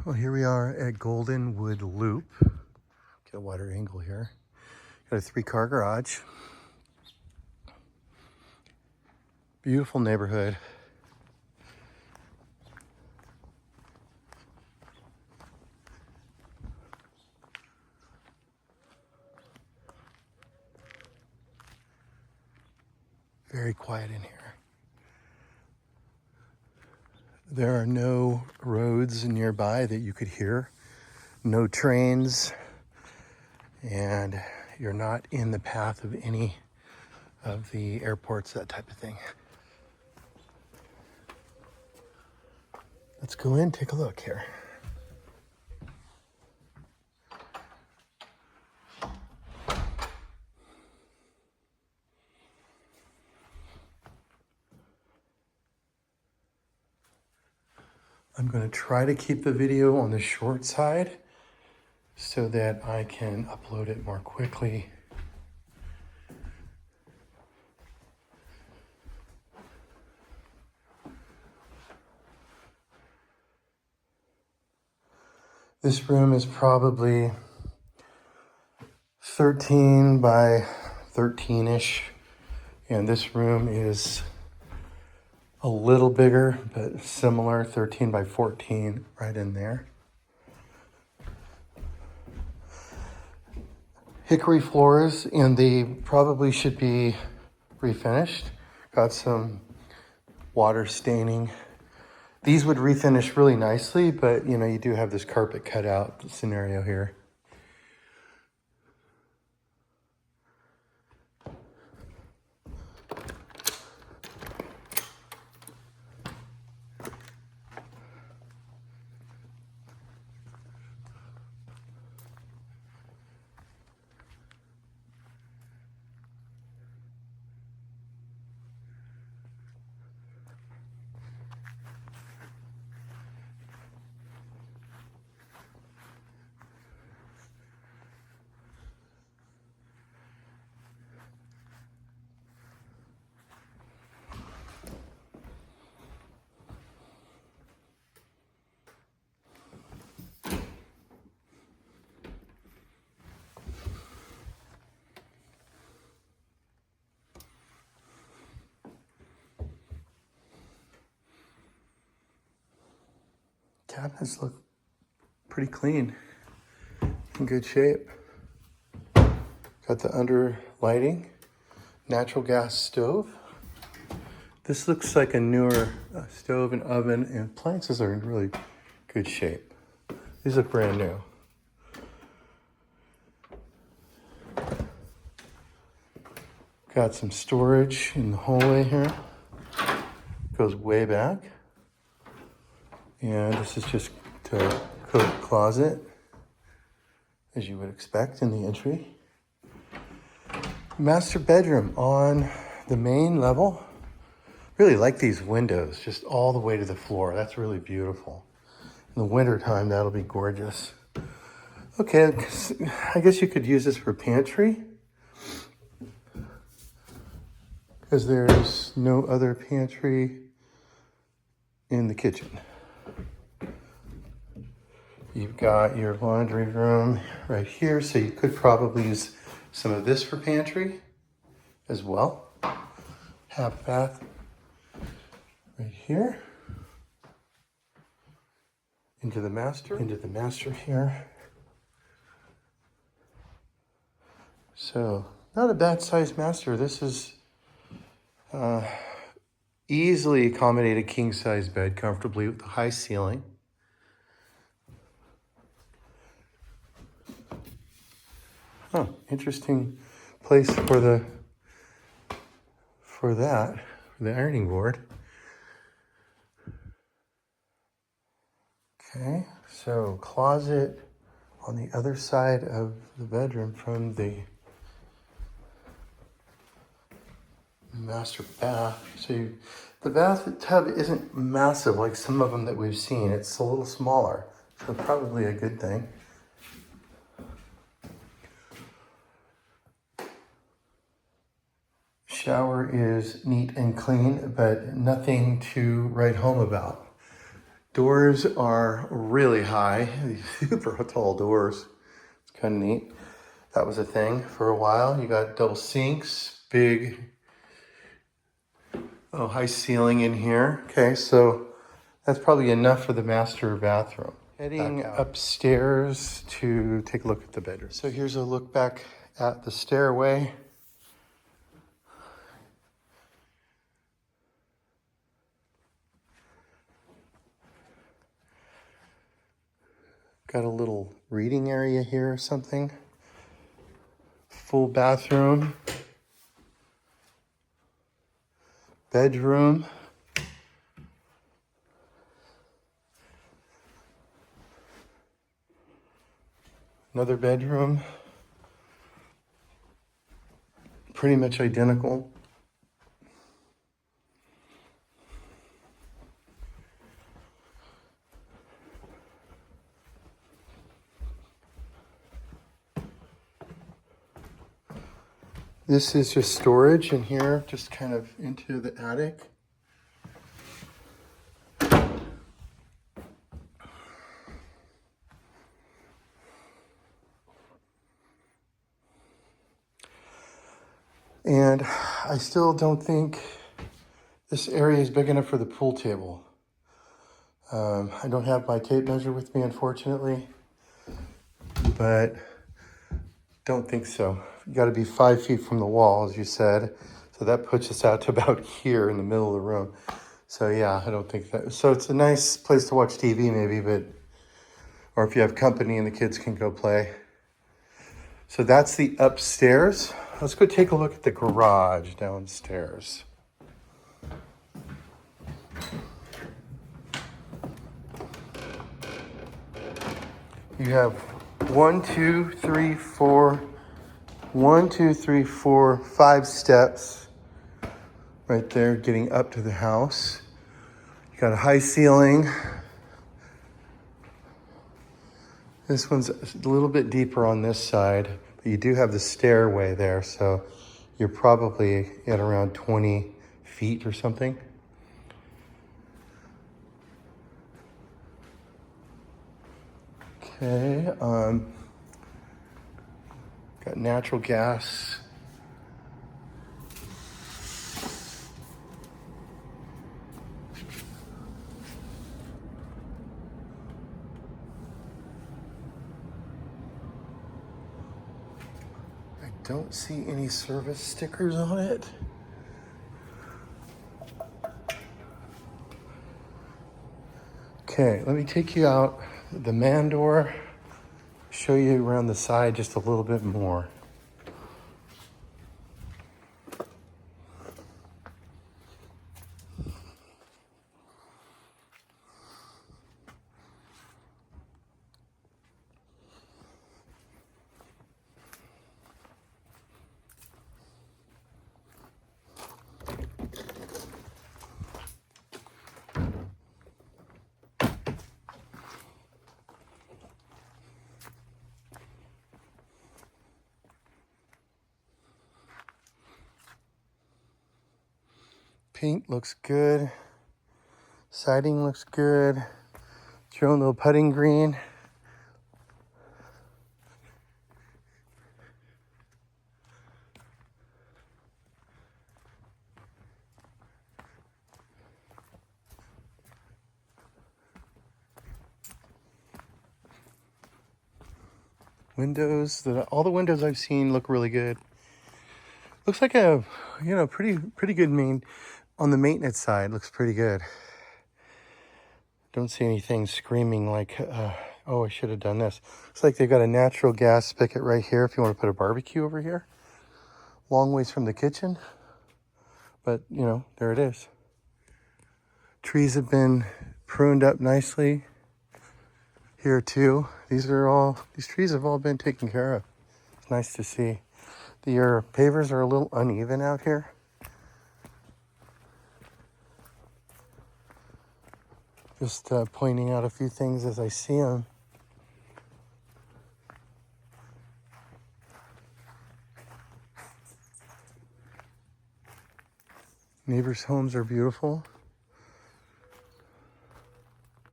Well, here we are at Goldenwood Loop. Get a wider angle here. Got a 3-car garage. Beautiful neighborhood. Very quiet in here. There are no roads nearby that you could hear, no trains, and you're not in the path of any of the airports, that type of thing. Let's go in, take a look here. I'm going to try to keep the video on the short side so that I can upload it more quickly. This room is probably 13 by 13-ish, and this room is a little bigger, but similar, 13 by 14, right in there. Hickory floors, and they probably should be refinished. Got some water staining. These would refinish really nicely, but you do have this carpet cutout scenario here. Cabinets look pretty clean, in good shape. Got the under lighting, natural gas stove. This looks like a newer stove and oven, and appliances are in really good shape. These look brand new. Got some storage in the hallway here. Goes way back. And this is just a coat closet, as you would expect in the entry. Master bedroom on the main level. Really like these windows, just all the way to the floor. That's really beautiful. In the wintertime, that'll be gorgeous. Okay, I guess you could use this for pantry, because there's no other pantry in the kitchen. You've got your laundry room right here, so you could probably use some of this for pantry as well. Half bath right here. Into the master here. So, not a bad sized master. This is easily accommodated king size bed comfortably with a high ceiling. Oh, interesting place for the ironing board. Okay, so closet on the other side of the bedroom from the master bath. So the bathtub isn't massive like some of them that we've seen. It's a little smaller, so probably a good thing. Shower is neat and clean, but nothing to write home about. Doors are really high, super tall doors. It's kind of neat. That was a thing for a while. You got double sinks, big, high ceiling in here. Okay, so that's probably enough for the master bathroom. Heading upstairs to take a look at the bedroom. So here's a look back at the stairway. Got a little reading area here or something. Full bathroom. Bedroom. Another bedroom. Pretty much identical. This is just storage in here, just kind of into the attic. And I still don't think this area is big enough for the pool table. I don't have my tape measure with me, unfortunately, but don't think so. You got to be 5 feet from the wall, as you said. So that puts us out to about here in the middle of the room. So yeah, I don't think that. So it's a nice place to watch TV maybe, but, or if you have company and the kids can go play. So that's the upstairs. Let's go take a look at the garage downstairs. You have 1, 2, 3, 4, 5 steps right there getting up to the house. You got a high ceiling. This one's a little bit deeper on this side, but you do have the stairway there, so you're probably at around 20 feet or something. Okay, got natural gas. I don't see any service stickers on it. Okay, let me take you out the man door, show you around the side just a little bit more. Paint looks good. Siding looks good. It's your own little putting green. Windows, all the windows I've seen look really good. Looks like a, pretty good on the maintenance side, looks pretty good. Don't see anything screaming like, oh, I should have done this. Looks like they've got a natural gas spigot right here if you want to put a barbecue over here. Long ways from the kitchen, but there it is. Trees have been pruned up nicely here too. These trees have all been taken care of. It's nice to see. The pavers are a little uneven out here. Just pointing out a few things as I see them. Neighbors' homes are beautiful.